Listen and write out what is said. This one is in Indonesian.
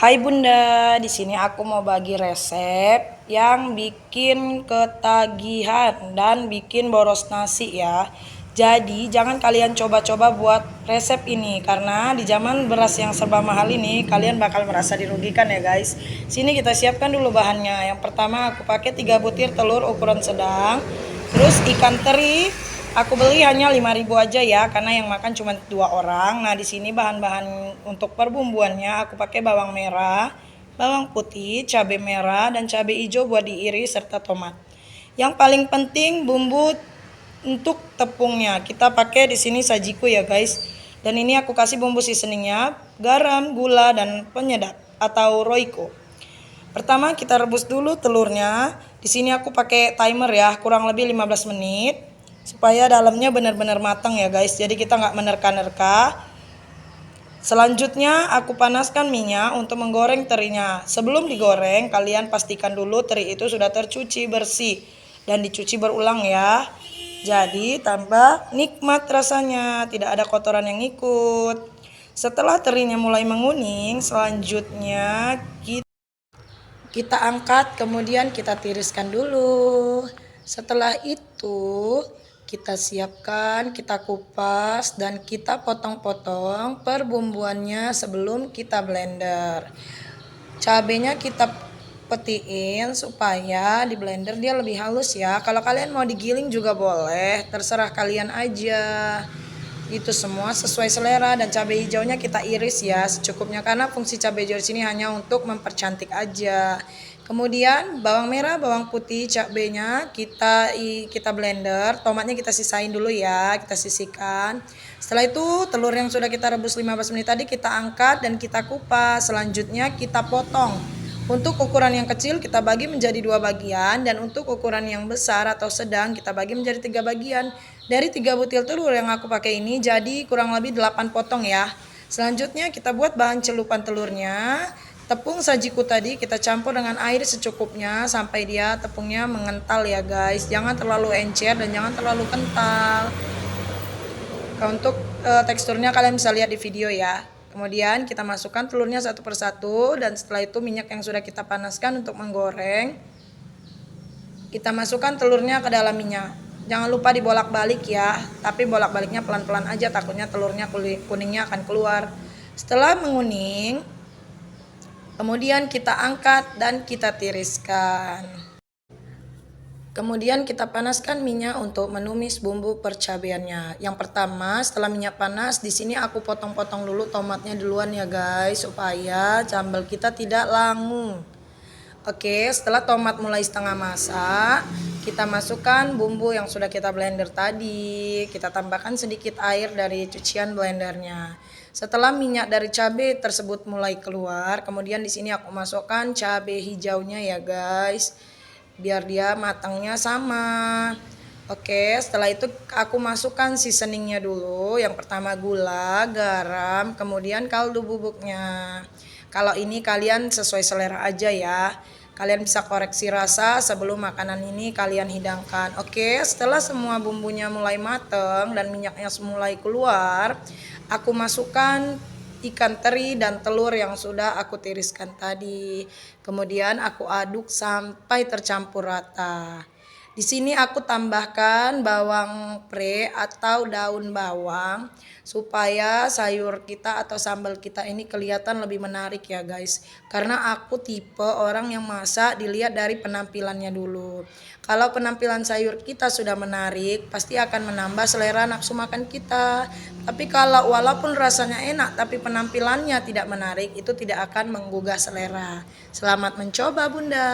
Hai Bunda, di sini aku mau bagi resep yang bikin ketagihan dan bikin boros nasi ya. Jadi jangan kalian coba-coba buat resep ini karena di zaman beras yang serba mahal ini kalian bakal merasa dirugikan ya guys. Sini kita siapkan dulu bahannya. Yang pertama aku pakai 3 butir telur ukuran sedang. Terus ikan teri aku beli hanya 5.000 aja ya karena yang makan cuma 2 orang. Nah, di sini bahan-bahan untuk perbumbuannya aku pakai bawang merah, bawang putih, cabai merah dan cabai hijau buat diiris serta tomat. Yang paling penting bumbu untuk tepungnya. Kita pakai di sini sajiku ya, guys. Dan ini aku kasih bumbu seasoningnya, garam, gula dan penyedap atau roiko. Pertama kita rebus dulu telurnya. Di sini aku pakai timer ya, kurang lebih 15 menit supaya dalamnya benar-benar matang ya guys. Jadi kita nggak menerka-nerka. Selanjutnya aku panaskan minyak untuk menggoreng terinya. Sebelum digoreng kalian pastikan dulu teri itu sudah tercuci bersih dan dicuci berulang ya. Jadi tambah nikmat rasanya, tidak ada kotoran yang ikut. Setelah terinya mulai menguning, selanjutnya kita angkat, kemudian kita tiriskan dulu. Setelah itu kita siapkan, kita kupas dan kita potong-potong perbumbuannya sebelum kita blender. Cabenya kita petiin supaya di blender dia lebih halus ya. Kalau kalian mau digiling juga boleh, terserah kalian aja. Itu semua sesuai selera dan cabai hijaunya kita iris ya secukupnya karena fungsi cabai hijau di sini hanya untuk mempercantik aja. Kemudian bawang merah, bawang putih, cabenya kita blender, tomatnya kita sisain dulu ya, kita sisihkan. Setelah itu telur yang sudah kita rebus 15 menit tadi kita angkat dan kita kupas. Selanjutnya kita potong. Untuk ukuran yang kecil kita bagi menjadi 2 bagian dan untuk ukuran yang besar atau sedang kita bagi menjadi 3 bagian. Dari 3 butir telur yang aku pakai ini jadi kurang lebih 8 potong ya. Selanjutnya kita buat bahan celupan telurnya. Tepung sajiku tadi kita campur dengan air secukupnya sampai dia tepungnya mengental ya guys. Jangan terlalu encer dan jangan terlalu kental. Untuk teksturnya kalian bisa lihat di video ya. Kemudian kita masukkan telurnya satu persatu dan setelah itu minyak yang sudah kita panaskan untuk menggoreng. Kita masukkan telurnya ke dalam minyak. Jangan lupa dibolak-balik ya, tapi bolak-baliknya pelan-pelan aja takutnya telurnya kuningnya akan keluar. Setelah menguning, kemudian kita angkat dan kita tiriskan. Kemudian kita panaskan minyak untuk menumis bumbu percabeannya. Yang pertama, setelah minyak panas, di sini aku potong-potong dulu tomatnya duluan ya guys, supaya sambal kita tidak langu. Oke, setelah tomat mulai setengah masak, kita masukkan bumbu yang sudah kita blender tadi. Kita tambahkan sedikit air dari cucian blendernya. Setelah minyak dari cabai tersebut mulai keluar, kemudian di sini aku masukkan cabai hijaunya ya guys, biar dia matangnya sama. Oke, setelah itu aku masukkan seasoningnya dulu. Yang pertama gula, garam, kemudian kaldu bubuknya. Kalau ini kalian sesuai selera aja ya. Kalian bisa koreksi rasa sebelum makanan ini kalian hidangkan. Oke, setelah semua bumbunya mulai mateng dan minyaknya mulai keluar, aku masukkan ikan teri dan telur yang sudah aku tiriskan tadi. Kemudian aku aduk sampai tercampur rata. Di sini aku tambahkan bawang pre atau daun bawang supaya sayur kita atau sambal kita ini kelihatan lebih menarik ya guys. Karena aku tipe orang yang masak dilihat dari penampilannya dulu. Kalau penampilan sayur kita sudah menarik, pasti akan menambah selera nafsu makan kita. Tapi kalau walaupun rasanya enak tapi penampilannya tidak menarik, itu tidak akan menggugah selera. Selamat mencoba Bunda.